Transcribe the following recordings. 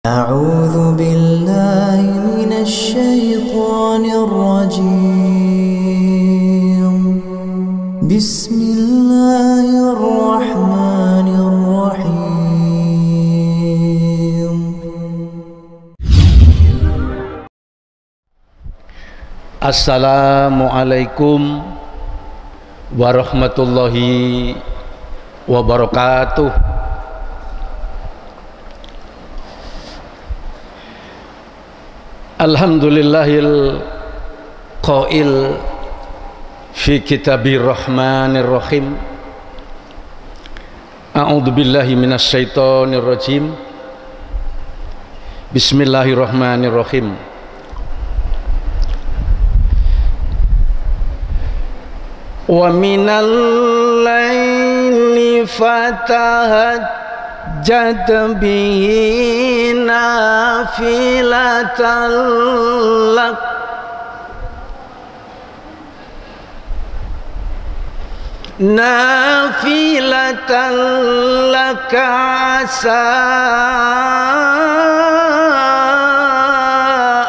أعوذ بالله من الشيطان الرجيم بسم الله الرحمن الرحيم Assalamualaikum warahmatullahi wabarakatuh. Alhamdulillahil qail fi kitabir rahmanir rahim. A'udzu billahi minasy syaithanir rajim. Bismillahirrahmanirrahim. Wa minal laili fatahajjat bihi nafilatan lak asa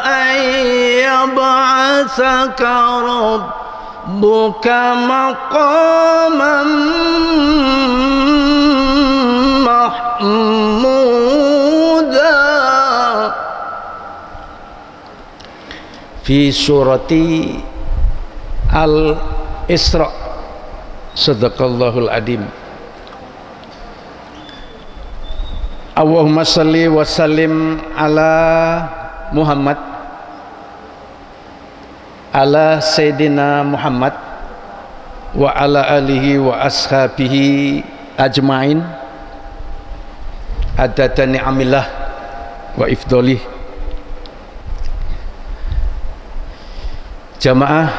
ayyab'atsaka rabbuka maqaman mahmuda fi surati Al-Isra. Sadaqallahul adim. Allahumma salli wa sallim ala Muhammad, ala Sayyidina Muhammad wa ala alihi wa ashabihi ajma'in adada ni'amillah wa ifdolih. Jamaah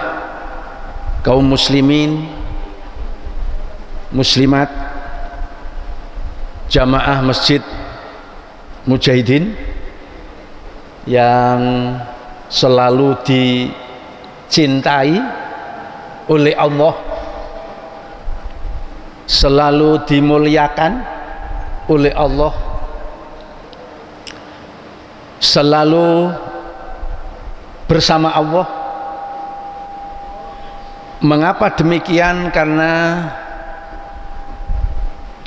kaum muslimin muslimat, jamaah masjid mujahidin yang selalu dicintai oleh Allah, selalu dimuliakan oleh Allah, selalu bersama Allah. Mengapa demikian? Karena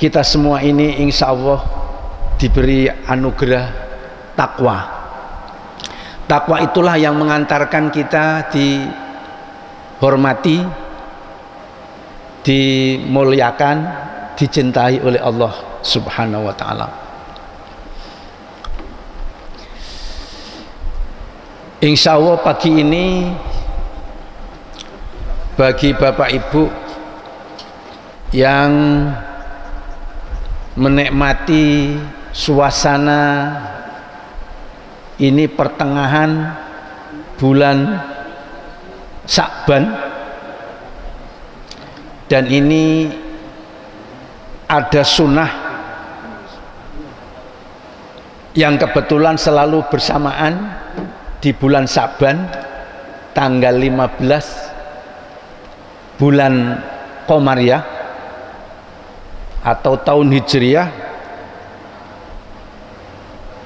kita semua ini insya Allah diberi anugerah takwa. Takwa itulah yang mengantarkan kita dihormati, dimuliakan, dicintai oleh Allah Subhanahu wa ta'ala. Insya Allah pagi ini bagi Bapak Ibu yang menikmati suasana ini pertengahan bulan Sya'ban, dan ini ada sunnah yang kebetulan selalu bersamaan di bulan Sya'ban, tanggal 15 bulan Qamariyah atau tahun Hijriyah,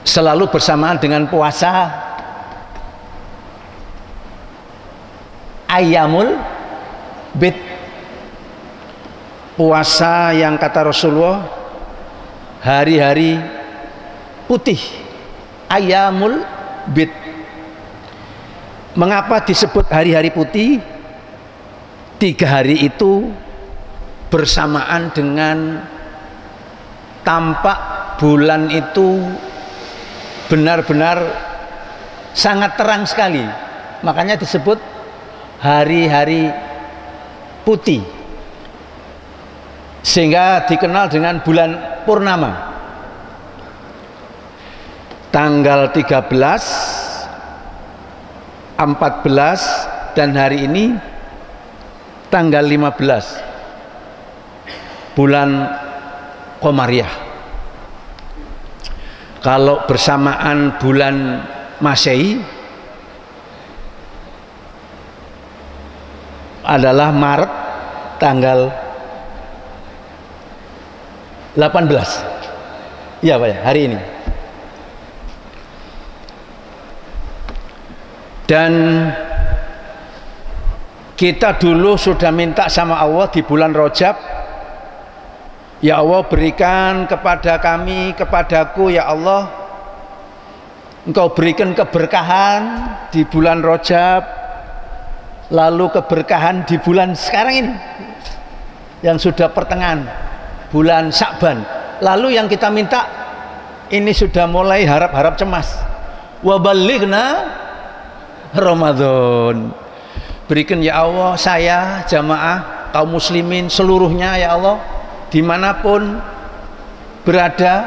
selalu bersamaan dengan puasa Ayyamul Bid, puasa yang kata Rasulullah hari-hari putih, Ayyamul Bid. Mengapa disebut hari-hari putih? 3 hari itu bersamaan dengan tampak bulan itu benar-benar sangat terang sekali, makanya disebut hari-hari putih, sehingga dikenal dengan bulan purnama. Tanggal 13, 14 dan hari ini tanggal 15 bulan Qamariyah. Kalau bersamaan bulan Masehi adalah Maret tanggal 18. Iya Pak ya, hari ini. Dan kita dulu sudah minta sama Allah di bulan Rajab, ya Allah berikan kepada kami, kepadaku ya Allah, Engkau berikan keberkahan di bulan Rajab, lalu keberkahan di bulan sekarang ini yang sudah pertengahan bulan Sya'ban. Lalu yang kita minta ini sudah mulai harap-harap cemas, wa balighna Ramadan. Berikan ya Allah saya jamaah kaum muslimin seluruhnya ya Allah dimanapun berada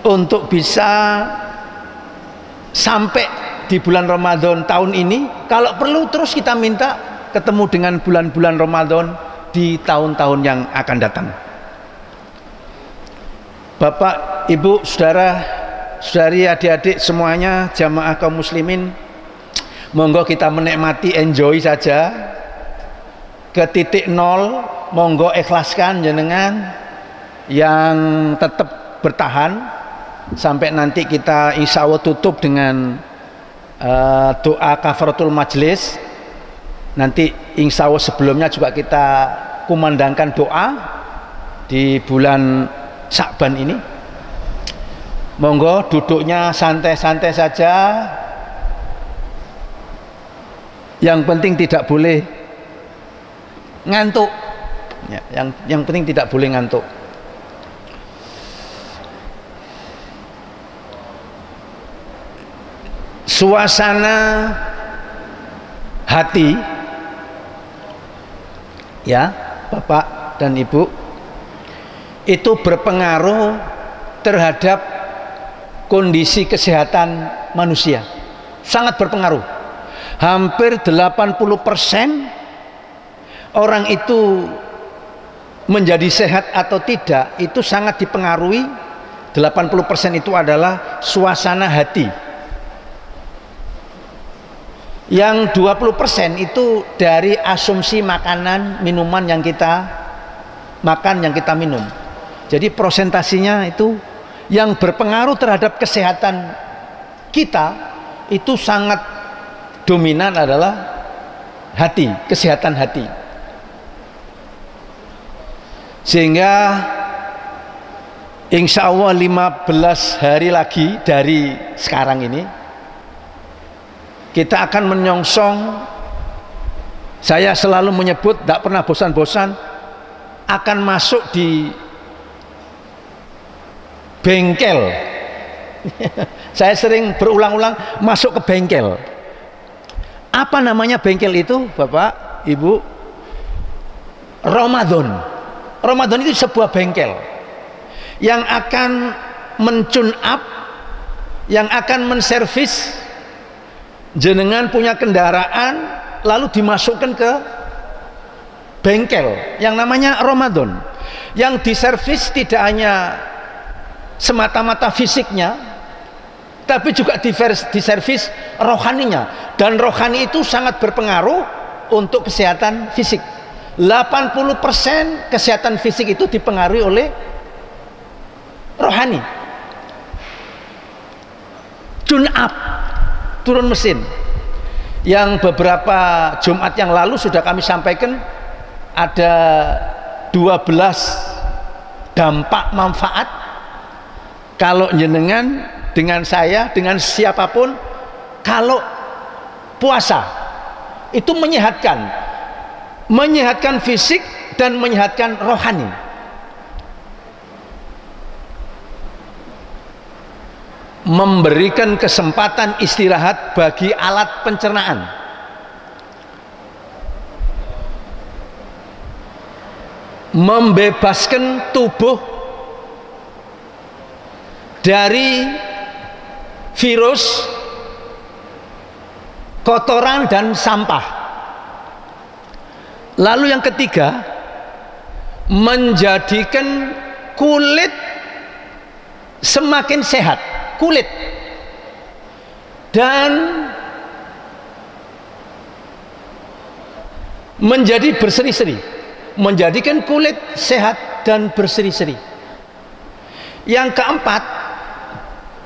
untuk bisa sampai di bulan Ramadan tahun ini. Kalau perlu terus kita minta ketemu dengan bulan-bulan Ramadan di tahun-tahun yang akan datang. Bapak, Ibu, saudara, saudari, adik-adik semuanya, jamaah kaum muslimin, monggo kita menikmati, enjoy saja. Ke titik nol, monggo ikhlaskan jenengan yang tetap bertahan sampai nanti kita insya Allah tutup dengan doa kafaratul majlis. Nanti insya Allah sebelumnya juga kita kumandangkan doa di bulan Sya'ban ini. Monggo duduknya santai-santai saja. Yang penting tidak boleh ngantuk ya, yang penting tidak boleh ngantuk. Suasana hati ya Bapak dan Ibu itu berpengaruh terhadap kondisi kesehatan manusia, sangat berpengaruh. Hampir 80% orang itu menjadi sehat atau tidak itu sangat dipengaruhi. 80% itu adalah suasana hati. Yang 20% itu dari asumsi makanan, minuman yang kita makan, yang kita minum. Jadi prosentasinya itu yang berpengaruh terhadap kesehatan kita itu sangat dominan adalah hati, kesehatan hati. Sehingga insya Allah 15 hari lagi dari sekarang ini kita akan menyongsong, saya selalu menyebut, tidak pernah bosan-bosan, akan masuk di bengkel. Saya sering berulang-ulang masuk ke bengkel. Apa namanya bengkel itu Bapak, Ibu? Ramadan. Ramadan itu sebuah bengkel yang akan men-tune up, yang akan menservis. Jenengan punya kendaraan lalu dimasukkan ke bengkel yang namanya Ramadan, yang diservis tidak hanya semata-mata fisiknya, tapi juga diservis rohaninya. Dan rohani itu sangat berpengaruh untuk kesehatan fisik. 80% kesehatan fisik itu dipengaruhi oleh rohani. Tune up, turun mesin, yang beberapa Jumat yang lalu sudah kami sampaikan. Ada 12 dampak manfaat kalau jenengan dengan saya, dengan siapapun, kalau puasa itu menyehatkan fisik dan menyehatkan rohani. Memberikan kesempatan istirahat bagi alat pencernaan, membebaskan tubuh dari virus, kotoran dan sampah. Lalu yang ketiga, menjadikan kulit semakin sehat, kulit, dan menjadi berseri-seri, menjadikan kulit sehat dan berseri-seri. Yang keempat,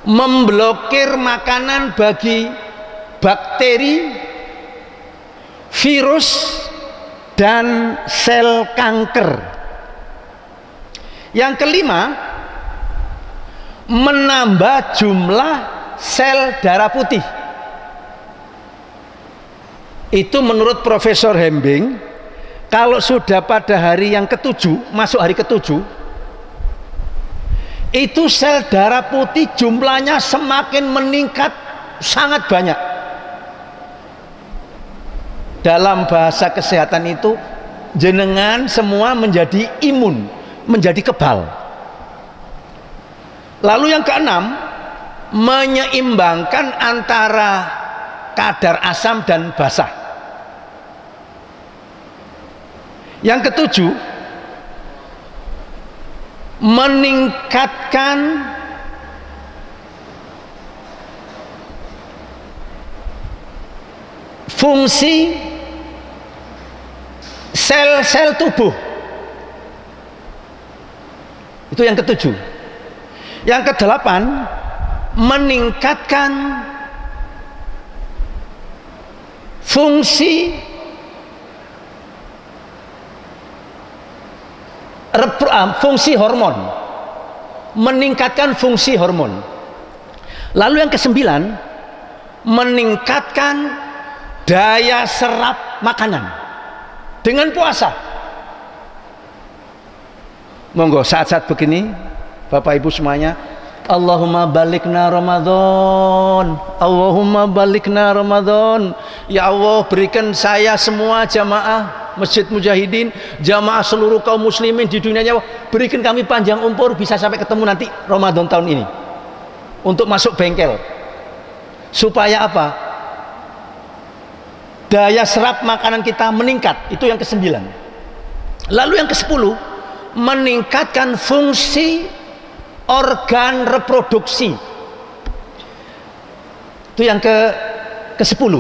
memblokir makanan bagi bakteri, virus, dan sel kanker. Yang kelima, menambah jumlah sel darah putih. Itu menurut Profesor Hembing, kalau sudah pada hari yang ketujuh, masuk hari ketujuh, itu sel darah putih jumlahnya semakin meningkat sangat banyak. Dalam bahasa kesehatan itu, jenengan semua menjadi imun, menjadi kebal. Lalu yang keenam, menyeimbangkan antara kadar asam dan basa. Yang ketujuh, meningkatkan fungsi sel-sel tubuh. Itu yang ketujuh. Yang kedelapan, meningkatkan fungsi hormon, meningkatkan fungsi hormon. Lalu yang kesembilan, meningkatkan daya serap makanan dengan puasa. Monggo saat-saat begini Bapak Ibu semuanya, Allahumma balikna Ramadan, Allahumma balikna Ramadan. Ya Allah, berikan saya semua jamaah Masjid Mujahidin, jamaah seluruh kaum muslimin di dunia, berikan kami panjang umur, bisa sampai ketemu nanti Ramadan tahun ini untuk masuk bengkel. Supaya apa? Daya serap makanan kita meningkat. Itu yang ke-9. Lalu yang ke-10, meningkatkan fungsi organ reproduksi. Itu yang ke-10.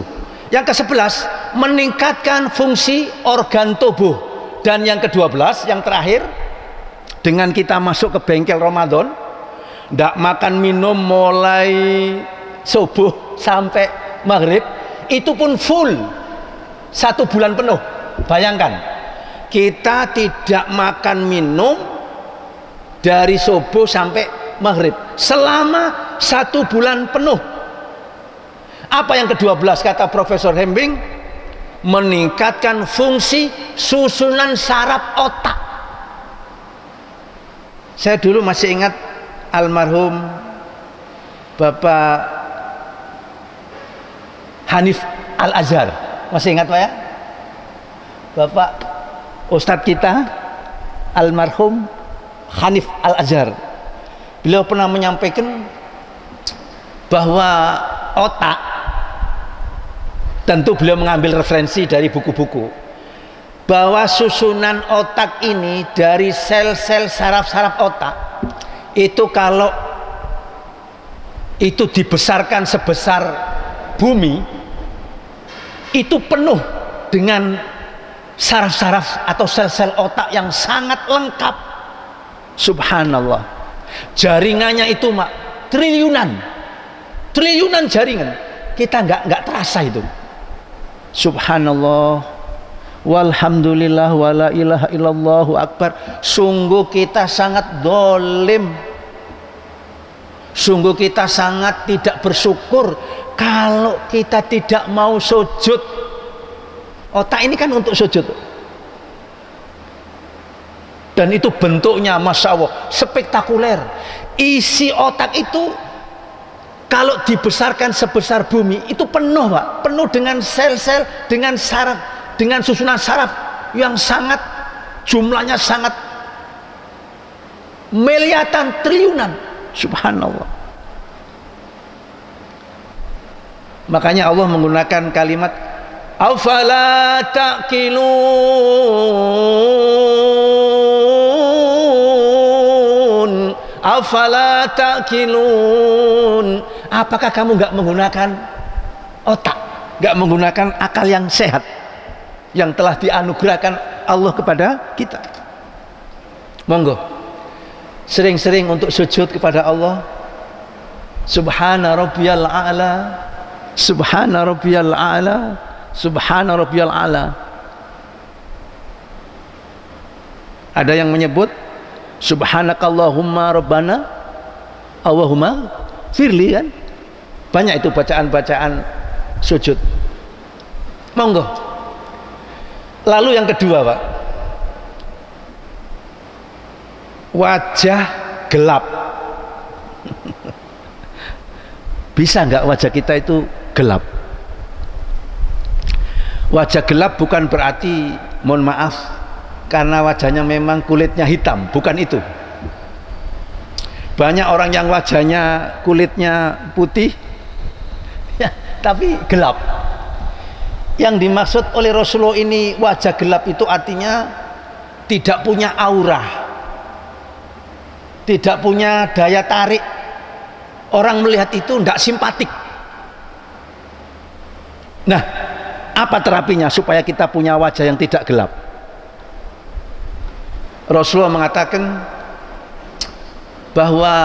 Yang ke-11, meningkatkan fungsi organ tubuh. Dan yang ke-12, yang terakhir, dengan kita masuk ke bengkel Ramadan, tidak makan minum mulai subuh sampai maghrib, itu pun full 1 bulan penuh. Bayangkan, kita tidak makan minum dari subuh sampai maghrib selama 1 bulan penuh. Apa yang ke-12 kata Profesor Hembing? Meningkatkan fungsi susunan saraf otak. Saya dulu masih ingat almarhum Bapak Hanif Al-Azhar. Masih ingat Pak ya? Bapak Ustadz kita almarhum Hanif Al-Azhar. Beliau pernah menyampaikan bahwa otak, tentu beliau mengambil referensi dari buku-buku, bahwa susunan otak ini dari sel-sel saraf-saraf otak itu, kalau itu dibesarkan sebesar bumi, itu penuh dengan saraf-saraf atau sel-sel otak yang sangat lengkap. Subhanallah, jaringannya itu triliunan jaringan, kita nggak terasa itu. Subhanallah, walhamdulillah, wala ilaha illallahu akbar. Sungguh kita sangat dolim, sungguh kita sangat tidak bersyukur kalau kita tidak mau sujud. Otak ini kan untuk sujud, dan itu bentuknya Masya Allah spektakuler. Isi otak itu kalau dibesarkan sebesar bumi, itu penuh Pak, penuh dengan sel-sel, dengan saraf, dengan susunan saraf yang sangat, jumlahnya sangat miliaran, triliunan. Subhanallah. Makanya Allah menggunakan kalimat afala ta'qilun, afala ta'qilun. Apakah kamu nggak menggunakan otak, nggak menggunakan akal yang sehat yang telah dianugerahkan Allah kepada kita? Monggo sering-sering untuk sujud kepada Allah. Subhana rabbiyal a'la, Subhana rabbiyal a'la, subhana rabbiyal a'la. Ada yang menyebut subhanakallahumma rabbana Allahumma firli, kan banyak itu bacaan-bacaan sujud. Monggo. Lalu yang kedua, Pak, wajah gelap. Bisa nggak wajah kita itu gelap? Wajah gelap bukan berarti, mohon maaf, karena wajahnya memang kulitnya hitam, bukan itu. Banyak orang yang wajahnya kulitnya putih ya, tapi gelap. Yang dimaksud oleh Rasulullah ini wajah gelap itu artinya tidak punya aura, tidak punya daya tarik. Orang melihat itu tidak simpatik. Nah, apa terapinya supaya kita punya wajah yang tidak gelap? Rasulullah mengatakan bahwa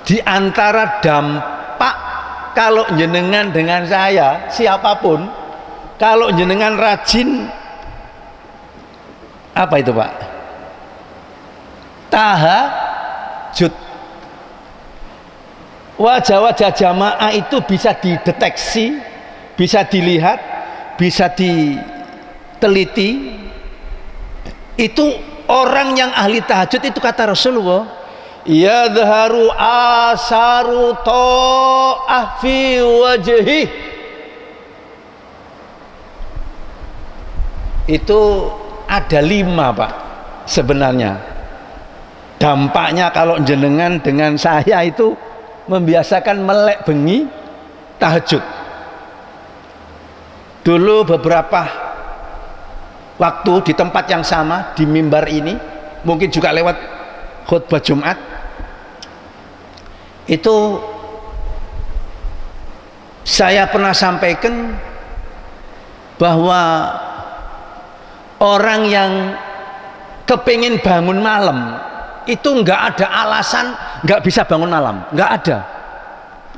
di antara dampak kalau jenengan dengan saya, siapapun, kalau jenengan rajin, apa itu Pak? Tahajud. Wajah-wajah jamaah itu bisa dideteksi, bisa dilihat, bisa diteliti. Itu orang yang ahli tahajud itu, kata Rasulullah, yadharu asaru ta'ah fi wajhi. Itu ada 5 Pak sebenarnya dampaknya kalau jenengan dengan saya itu membiasakan melek bengi tahajud. Dulu beberapa waktu di tempat yang sama, di mimbar ini, mungkin juga lewat khutbah Jumat, itu saya pernah sampaikan bahwa orang yang kepingin bangun malam itu nggak ada alasan nggak bisa bangun malam, nggak ada.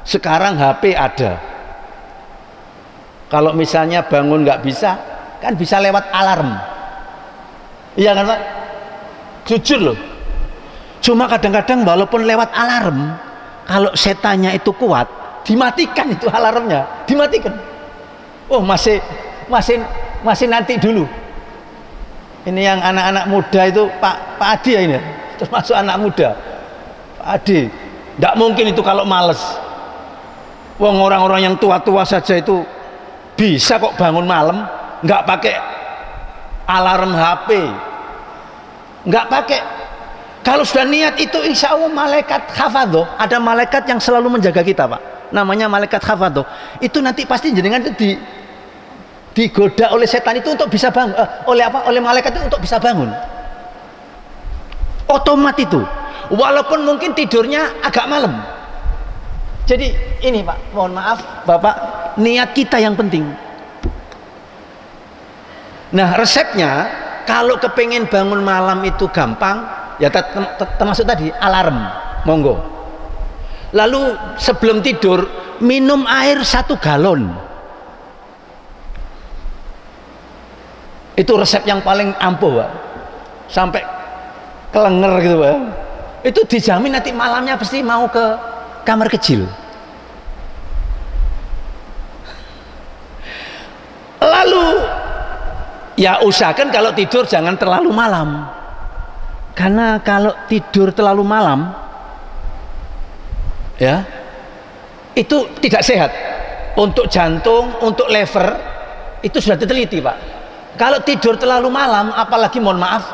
Sekarang HP ada. Kalau misalnya bangun nggak bisa, kan bisa lewat alarm. Iya kan Pak? Jujur loh. Cuma kadang-kadang walaupun lewat alarm, kalau setannya itu kuat, dimatikan itu alarmnya, dimatikan. Oh masih nanti dulu. Ini yang anak-anak muda itu Pak Adi ya ini, termasuk anak muda. Pak Adi, tidak mungkin itu kalau males. Wong orang-orang yang tua-tua saja itu bisa kok bangun malam, nggak pakai alarm HP, nggak pakai. Kalau sudah niat itu, insya Allah malaikat hafadho, ada malaikat yang selalu menjaga kita Pak, namanya malaikat hafadho. Itu nanti pasti jenengan itu digoda oleh setan itu untuk bisa bangun, oleh malaikat itu untuk bisa bangun. Otomat itu, walaupun mungkin tidurnya agak malam. Jadi ini Pak, mohon maaf Bapak, niat kita yang penting. Nah resepnya, kalau kepengen bangun malam itu gampang, ya termasuk tadi alarm, monggo. Lalu sebelum tidur minum air 1 galon. Itu resep yang paling ampuh Pak, sampai kelenger gitu Pak. Itu dijamin nanti malamnya pasti mau ke kamar kecil. Lalu ya usahakan kalau tidur jangan terlalu malam, karena kalau tidur terlalu malam ya itu tidak sehat untuk jantung, untuk liver. Itu sudah diteliti Pak. Kalau tidur terlalu malam, apalagi mohon maaf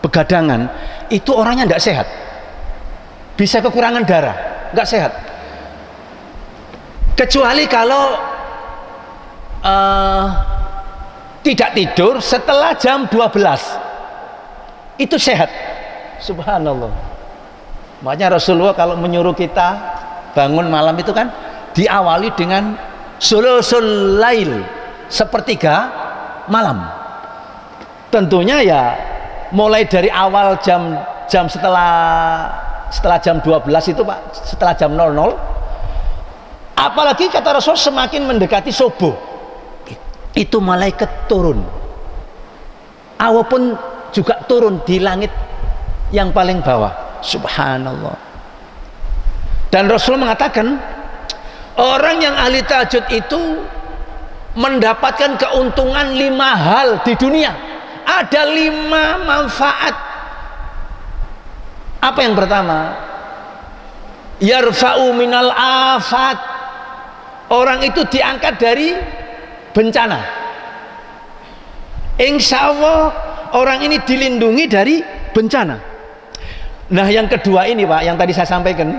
begadangan, itu orangnya tidak sehat, bisa kekurangan darah, nggak sehat. Kecuali kalau tidak tidur setelah jam 12, itu sehat. Subhanallah. Makanya Rasulullah kalau menyuruh kita bangun malam itu kan diawali dengan sulusul lail, 1/3 malam. Tentunya ya mulai dari awal jam setelah jam 12 itu Pak, setelah jam 00, apalagi kata Rasul semakin mendekati subuh itu malaikat turun, Allah pun juga turun di langit yang paling bawah. Subhanallah. Dan Rasul mengatakan orang yang ahli tahajud itu mendapatkan keuntungan 5 hal di dunia. Ada 5 manfaat. Apa yang pertama? Yarfa'u minal afat. Orang itu diangkat dari bencana. Insya Allah orang ini dilindungi dari bencana. Nah yang kedua ini Pak, yang tadi saya sampaikan,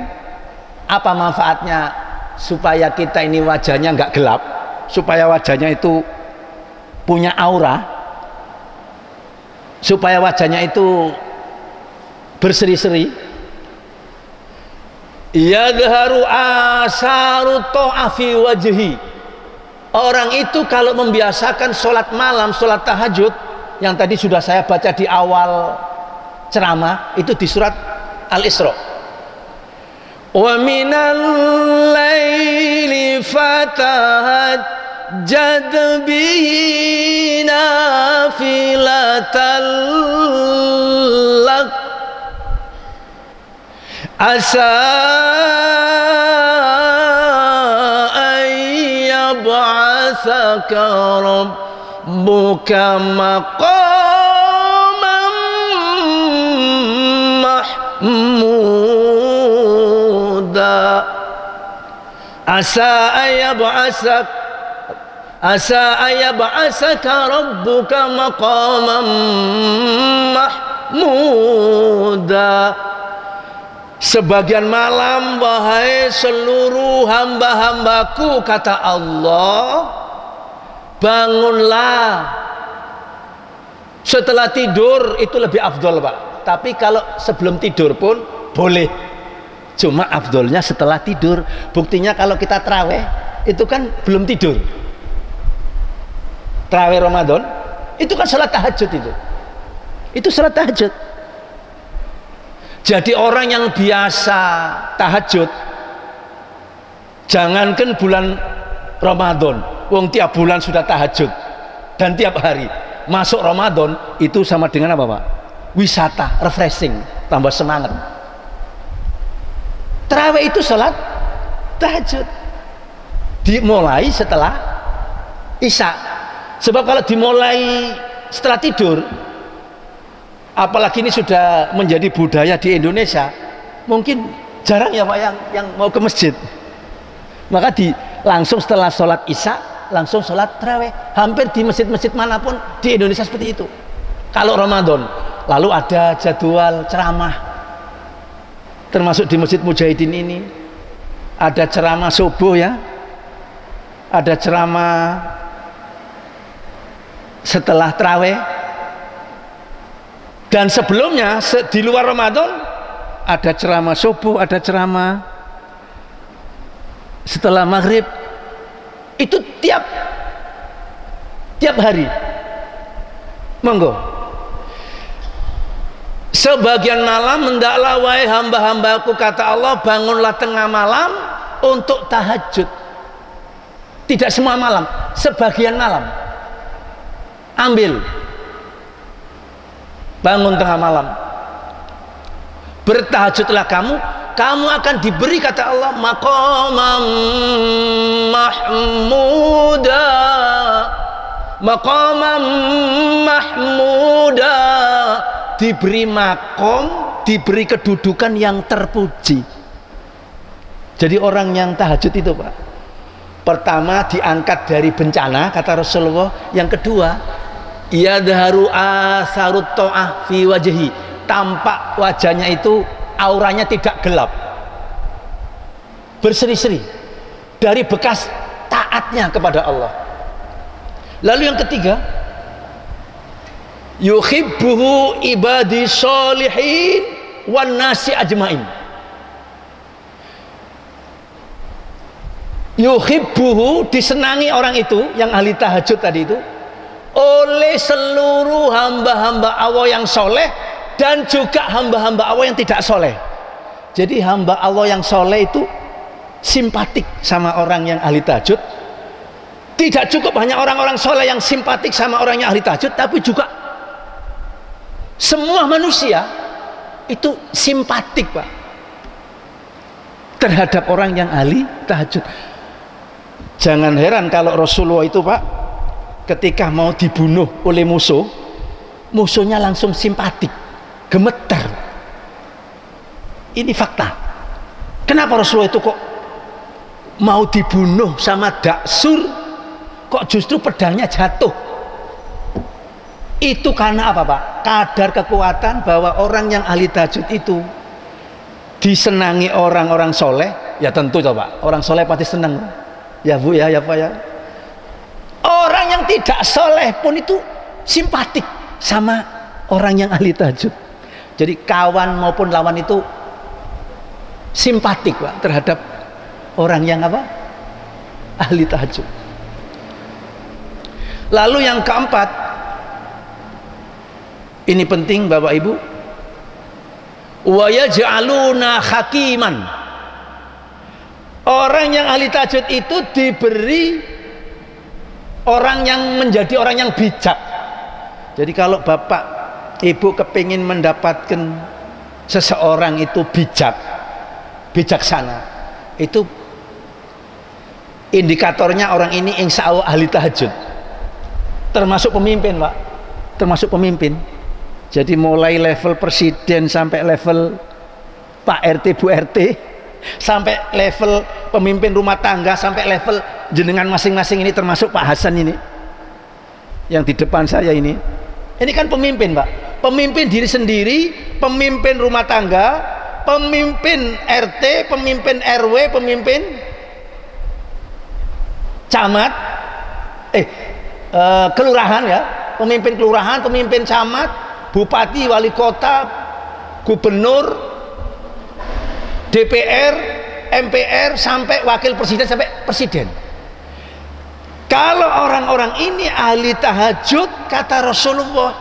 apa manfaatnya supaya kita ini wajahnya nggak gelap, supaya wajahnya itu punya aura, supaya wajahnya itu berseri-seri. Yadharu asaru ta'afi wajhi. Orang itu kalau membiasakan sholat malam, sholat tahajud, yang tadi sudah saya baca di awal ceramah itu di surat Al-Isra. Wa minal laili fatahajjad bihi nafilatan lak asa an yab'atsaka rabbuka maqaman mahmuda asa ayab'asaka rabbuka maqaman mahmuda. Sebagian malam wahai seluruh hamba-hambaku, kata Allah, bangunlah. Setelah tidur itu lebih afdol Pak, tapi kalau sebelum tidur pun boleh, cuma afdolnya setelah tidur. Buktinya kalau kita traweh itu kan belum tidur, traweh Ramadan itu kan salat tahajud, itu salat tahajud. Jadi orang yang biasa tahajud, jangankan bulan Ramadan, wong tiap bulan sudah tahajud dan tiap hari, masuk Ramadan itu sama dengan apa Pak? Wisata, refreshing, tambah semangat. Tarawih itu salat tahajud dimulai setelah Isya. Sebab kalau dimulai setelah tidur, apalagi ini sudah menjadi budaya di Indonesia, mungkin jarang ya Pak yang mau ke masjid. Maka langsung setelah sholat Isya langsung sholat tarawih. Hampir di masjid-masjid manapun di Indonesia seperti itu kalau Ramadan. Lalu ada jadwal ceramah, termasuk di Masjid Mujahidin ini ada ceramah subuh ya, ada ceramah setelah tarawih. Dan sebelumnya di luar Ramadan ada ceramah subuh, ada ceramah setelah maghrib. Itu tiap hari. Monggo. Sebagian malam hendaklah wahai hamba-hambaku, kata Allah, bangunlah tengah malam untuk tahajud. Tidak semua malam, sebagian malam. Ambil, bangun tengah malam, bertahajudlah kamu akan diberi, kata Allah, maqamam mahmuda, maqamam mahmuda, diberi makom, diberi kedudukan yang terpuji. Jadi orang yang tahajud itu Pak, pertama diangkat dari bencana, kata Rasulullah. Yang kedua, yadharu asarut ta'ah fi wajhi, tampak wajahnya itu auranya tidak gelap, berseri-seri dari bekas taatnya kepada Allah. Lalu yang ketiga, yuhibbuhu ibadi sholihin wan nasi ajmain. Yuhibbuhu, disenangi orang itu yang ahli tahajud tadi itu oleh seluruh hamba-hamba Allah yang soleh dan juga hamba-hamba Allah yang tidak soleh. Jadi hamba Allah yang soleh itu simpatik sama orang yang ahli tahajud. Tidak cukup hanya orang-orang soleh yang simpatik sama orang yang ahli tahajud, tapi juga semua manusia itu simpatik, Pak, terhadap orang yang ahli tahajud. Jangan heran kalau Rasulullah itu, Pak, ketika mau dibunuh oleh musuh, musuhnya langsung simpatik, gemetar. Ini fakta. Kenapa Rasulullah itu kok mau dibunuh sama Daksur, kok justru pedangnya jatuh? Itu karena apa, Pak? Kadar kekuatan bahwa orang yang ahli tahajud itu disenangi orang-orang soleh. Ya tentu coba, orang soleh pasti senang. Ya Bu ya, ya Pak ya. Orang yang tidak soleh pun itu simpatik sama orang yang ahli tahajud. Jadi kawan maupun lawan itu simpatik, Pak, terhadap orang yang apa? Ahli tahajud. Lalu yang keempat, ini penting Bapak Ibu, wa yaj'aluna hakiman. Orang yang ahli tahajud itu diberi orang yang menjadi orang yang bijak. Jadi kalau Bapak Ibu kepingin mendapatkan seseorang itu bijak, bijaksana, itu indikatornya orang ini insya Allah ahli tahajud. Termasuk pemimpin, Pak, termasuk pemimpin. Jadi mulai level presiden sampai level Pak RT Bu RT, sampai level pemimpin rumah tangga, sampai level jenengan masing-masing ini, termasuk Pak Hasan ini yang di depan saya ini kan pemimpin, Pak, pemimpin diri sendiri, pemimpin rumah tangga, pemimpin RT, pemimpin RW, pemimpin camat, kelurahan ya, pemimpin kelurahan, pemimpin camat, bupati, wali kota, gubernur, DPR, MPR, sampai wakil presiden, sampai presiden. Kalau orang-orang ini ahli tahajud, kata Rasulullah,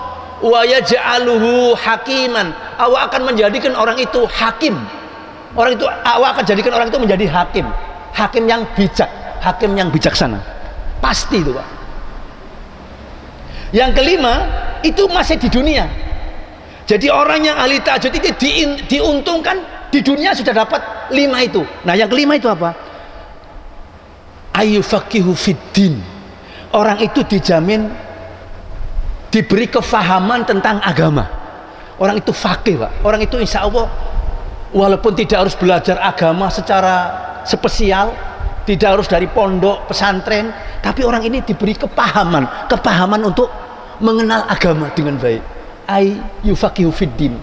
wa yaj'aluhu hakiman, Allah akan menjadikan orang itu hakim. Orang itu, Allah akan jadikan orang itu menjadi hakim, hakim yang bijak, hakim yang bijaksana. Pasti itu, Pak. Yang kelima, itu masih di dunia. Jadi orang yang ahli tahajud itu diuntungkan di dunia, sudah dapat 5 itu. Nah, yang kelima itu apa? Ayyufaqihu fiddin. Orang itu dijamin diberi kefahaman tentang agama. Orang itu faqih, Pak. Orang itu insya Allah walaupun tidak harus belajar agama secara spesial, tidak harus dari pondok pesantren, tapi orang ini diberi kepahaman untuk mengenal agama dengan baik. Ayyufaqihu fiddin.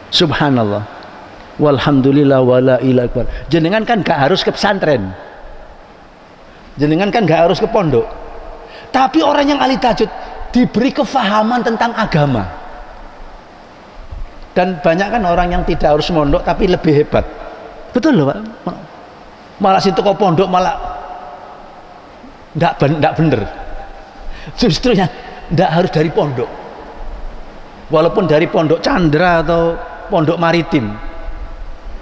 Subhanallah, walhamdulillah, wala ilaha illallah. Jenengan kan gak harus ke pesantren, jenengan kan gak harus ke pondok, tapi orang yang ahli tahajud diberi kefahaman tentang agama. Dan banyak kan orang yang tidak harus mondok tapi lebih hebat. Betul loh, Pak. Malah situ kok pondok malah ndak bener. Justru yang ndak harus dari pondok, walaupun dari pondok Chandra atau pondok maritim.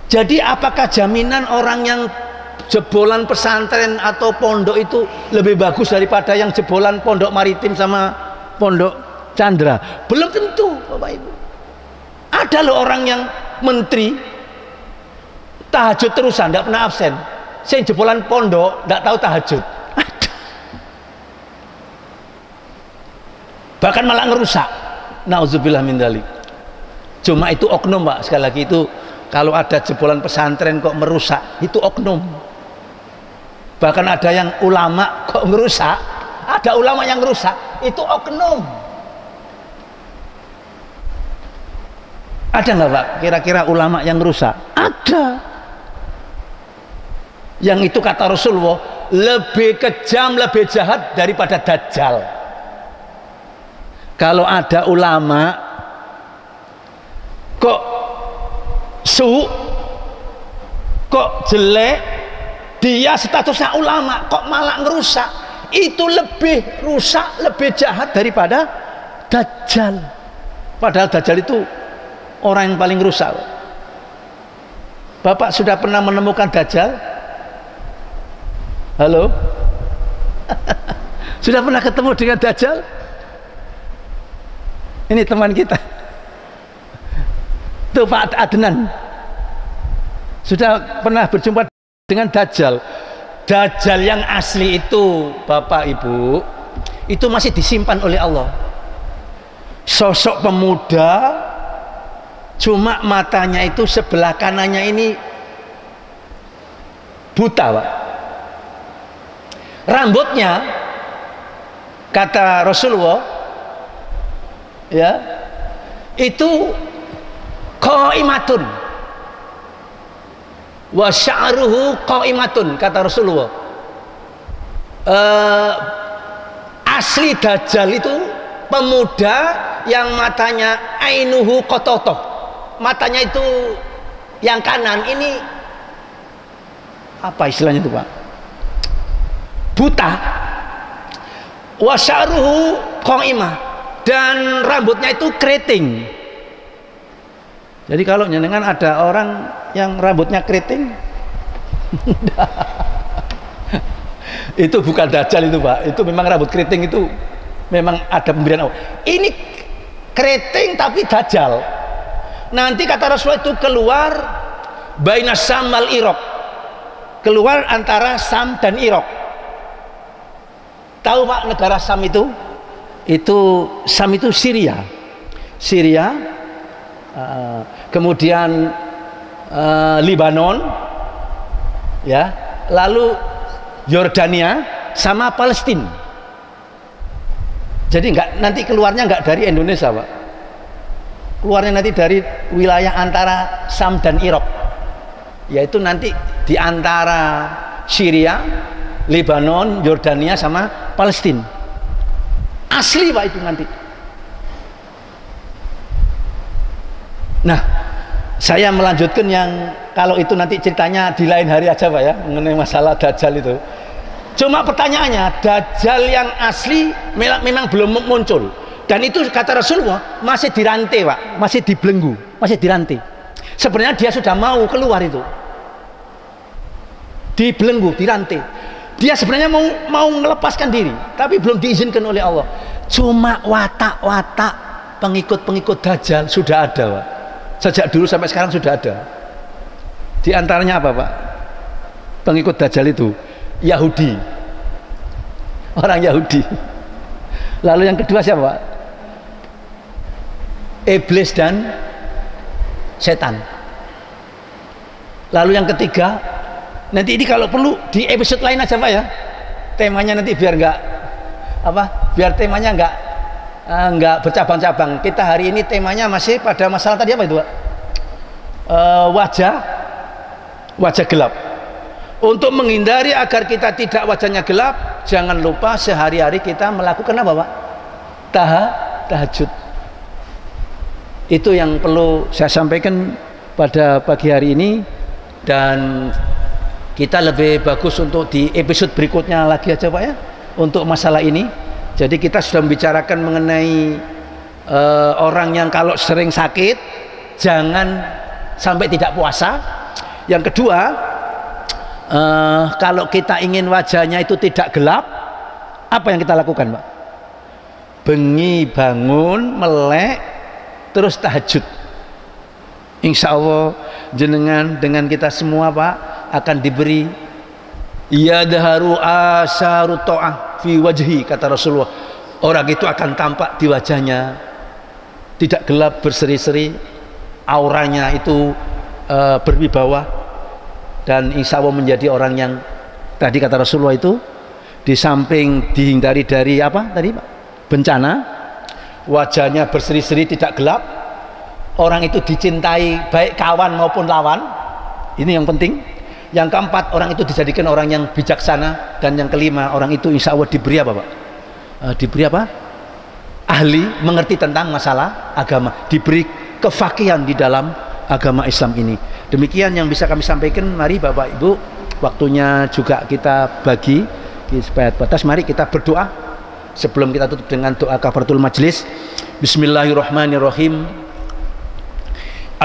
Jadi apakah jaminan orang yang jebolan pesantren atau pondok itu lebih bagus daripada yang jebolan pondok maritim sama pondok Chandra? Belum tentu, Bapak Ibu. Ada loh orang yang menteri tahajud terusan, tidak pernah absen. Saya jebolan pondok tidak tahu tahajud, ada. Bahkan malah ngerusak. Nauzubillah min dzalik. Cuma itu oknum, Pak. Sekali lagi, itu kalau ada jebolan pesantren kok merusak, itu oknum. Bahkan ada yang ulama kok ngerusak, ada ulama yang ngerusak, itu oknum. Ada nggak, Pak, kira-kira ulama yang ngerusak? Ada. Yang itu kata Rasulullah lebih kejam, lebih jahat daripada Dajjal. Kalau ada ulama kok kok jelek, dia statusnya ulama kok malah ngerusak, itu lebih rusak, lebih jahat daripada Dajjal. Padahal Dajjal itu orang yang paling rusak. Bapak sudah pernah menemukan Dajjal? Halo? Sudah pernah ketemu dengan Dajjal? Ini teman kita tuh, Pak Adnan. Sudah pernah berjumpa dengan Dajjal. Dajjal yang asli itu, Bapak Ibu, itu masih disimpan oleh Allah. Sosok pemuda, cuma matanya itu sebelah kanannya ini buta, Pak. Rambutnya, kata Rasulullah, ya, itu qaimatun wa sya'ruhu qaimatun, kata Rasulullah. Asli Dajjal itu pemuda yang matanya ainuhu qatotoh, matanya itu yang kanan ini apa istilahnya itu, Pak? Buta. Wa sya'ruhu qaimah, dan rambutnya itu keriting. Jadi kalau nyenengan ada orang yang rambutnya keriting itu bukan Dajjal itu, Pak. Itu memang rambut keriting itu memang ada pemberian Allah. Ini keriting tapi Dajjal. Nanti kata Rasulullah itu keluar baina Sam wal Iraq, keluar antara Sam dan Irak. Tahu, Pak, negara Sam itu? Sam itu Syria. Kemudian Libanon, ya, lalu Yordania sama Palestina. Jadi nanti keluarnya nggak dari Indonesia, Pak. Keluarnya nanti dari wilayah antara Sam dan Irak, yaitu nanti di antara Syria, Libanon, Yordania sama Palestina. Asli, Pak, itu nanti. Nah, saya melanjutkan yang kalau itu nanti ceritanya di lain hari aja, Pak, ya, mengenai masalah Dajjal itu. Cuma pertanyaannya, Dajjal yang asli memang belum muncul, dan itu kata Rasulullah masih dirantai, Pak, masih dibelenggu, masih dirantai. Sebenarnya dia sudah mau keluar itu, dibelenggu, dirantai. Dia sebenarnya mau melepaskan diri, tapi belum diizinkan oleh Allah. Cuma watak-watak pengikut-pengikut Dajjal sudah ada, Pak. Sejak dulu sampai sekarang sudah ada. Di antaranya apa, Pak? Pengikut Dajjal itu Yahudi, orang Yahudi. Lalu yang kedua siapa, Pak? Iblis dan setan. Lalu yang ketiga, nanti ini kalau perlu di episode lain aja, Pak, ya, temanya nanti biar biar temanya nggak bercabang-cabang. Kita hari ini temanya masih pada masalah tadi apa itu, Pak? Wajah gelap. Untuk menghindari agar kita tidak wajahnya gelap, jangan lupa sehari-hari kita melakukan apa, Pak? Tahajud. Itu yang perlu saya sampaikan pada pagi hari ini, dan kita lebih bagus untuk di episode berikutnya lagi aja, Pak, ya, untuk masalah ini. Jadi kita sudah membicarakan mengenai orang yang kalau sering sakit jangan sampai tidak puasa. Yang kedua, kalau kita ingin wajahnya itu tidak gelap, apa yang kita lakukan, Pak? Bengi bangun melek terus tahajud. Insya Allah jenengan dengan kita semua, Pak, akan diberi yadharu asaru ta'ah fi wajhi, kata Rasulullah. Orang itu akan tampak di wajahnya tidak gelap, berseri-seri, auranya itu berwibawa, dan insya Allah menjadi orang yang tadi kata Rasulullah itu di samping dihindari dari apa tadi, Pak? Bencana, wajahnya berseri-seri tidak gelap, orang itu dicintai baik kawan maupun lawan. Ini yang penting. Yang keempat, orang itu dijadikan orang yang bijaksana. Dan yang kelima, orang itu insya Allah diberi apa, Pak? Diberi apa? Ahli, mengerti tentang masalah agama, diberi kefakihan di dalam agama Islam ini. Demikian yang bisa kami sampaikan. Mari Bapak Ibu, waktunya juga kita bagi supaya batas. Mari kita berdoa sebelum kita tutup dengan doa kafaratul majlis. Bismillahirrahmanirrahim.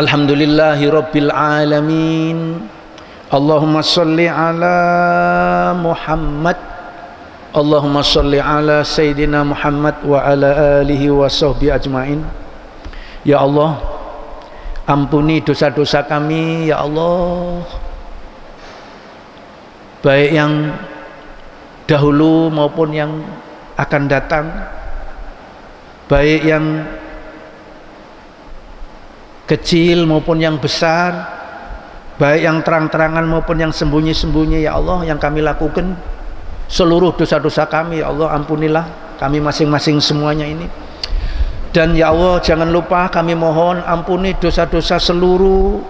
Alhamdulillahi Rabbil Alamin. Allahumma salli ala Muhammad. Allahumma salli ala Sayyidina Muhammad wa ala alihi wa sahbihi ajmain. Ya Allah, ampuni dosa-dosa kami ya Allah, baik yang dahulu maupun yang akan datang, baik yang kecil maupun yang besar, baik yang terang-terangan maupun yang sembunyi-sembunyi ya Allah, yang kami lakukan, seluruh dosa-dosa kami ya Allah, ampunilah kami masing-masing semuanya ini. Dan ya Allah, jangan lupa kami mohon ampuni dosa-dosa seluruh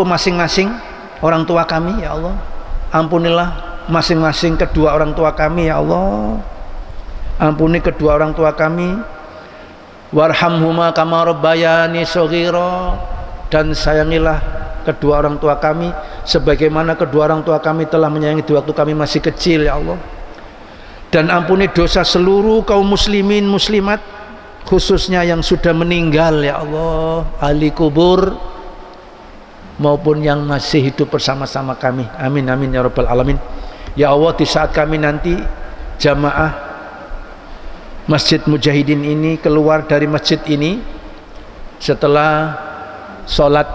masing-masing orang tua kami ya Allah. Ampunilah masing-masing kedua orang tua kami ya Allah. Ampuni kedua orang tua kami. Warhamhuma kama rabbayani shaghira, dan sayangilah kedua orang tua kami sebagaimana kedua orang tua kami telah menyayangi di waktu kami masih kecil ya Allah. Dan ampuni dosa seluruh kaum muslimin muslimat, khususnya yang sudah meninggal ya Allah, ahli kubur maupun yang masih hidup bersama-sama kami. Amin amin ya rabbal alamin. Ya Allah, di saat kami nanti jamaah Masjid Mujahidin ini keluar dari masjid ini setelah sholat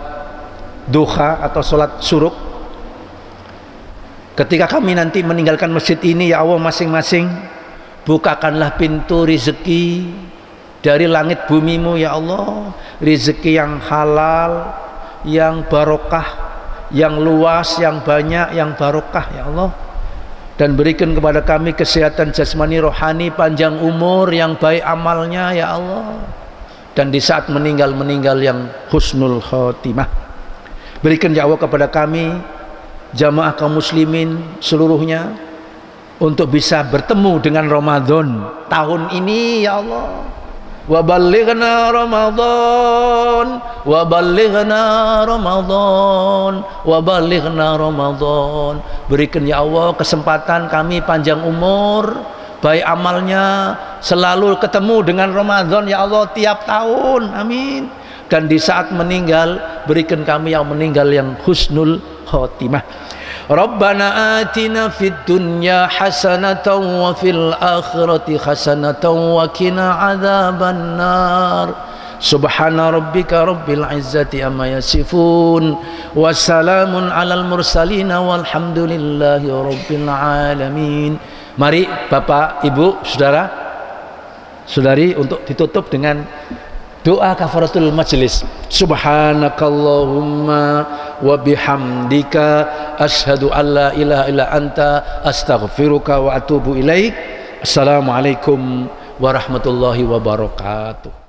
duha atau sholat syuruk, ketika kami nanti meninggalkan masjid ini ya Allah, masing-masing bukakanlah pintu rezeki dari langit bumimu ya Allah, rezeki yang halal, yang barokah, yang luas, yang banyak, yang barokah ya Allah. Dan berikan kepada kami kesehatan jasmani rohani, panjang umur, yang baik amalnya ya Allah. Dan di saat meninggal yang husnul khotimah. Berikan ya Allah kepada kami jamaah kaum muslimin seluruhnya untuk bisa bertemu dengan Ramadan tahun ini ya Allah. Wa ballighna Ramadan, wa ballighna Ramadan, wa ballighna Ramadan. Berikan ya Allah kesempatan kami panjang umur, baik amalnya, selalu ketemu dengan Ramadan ya Allah tiap tahun, amin. Dan di saat meninggal berikan kami yang meninggal yang husnul khotimah. Rabbana atina fid dunya hasanatan wa fil akhirati hasanatan wa qina adzabannar. Subhana rabbika rabbil izzati amma yasifun wa salamun alal mursalin walhamdulillahi rabbil alamin. Mari Bapak, Ibu, Saudara, Saudari untuk ditutup dengan doa kafaratul majlis. Subhanakallahumma wa bihamdika asyhadu an la ilaha illa anta astaghfiruka wa atubu ilaik. Assalamualaikum warahmatullahi wabarakatuh.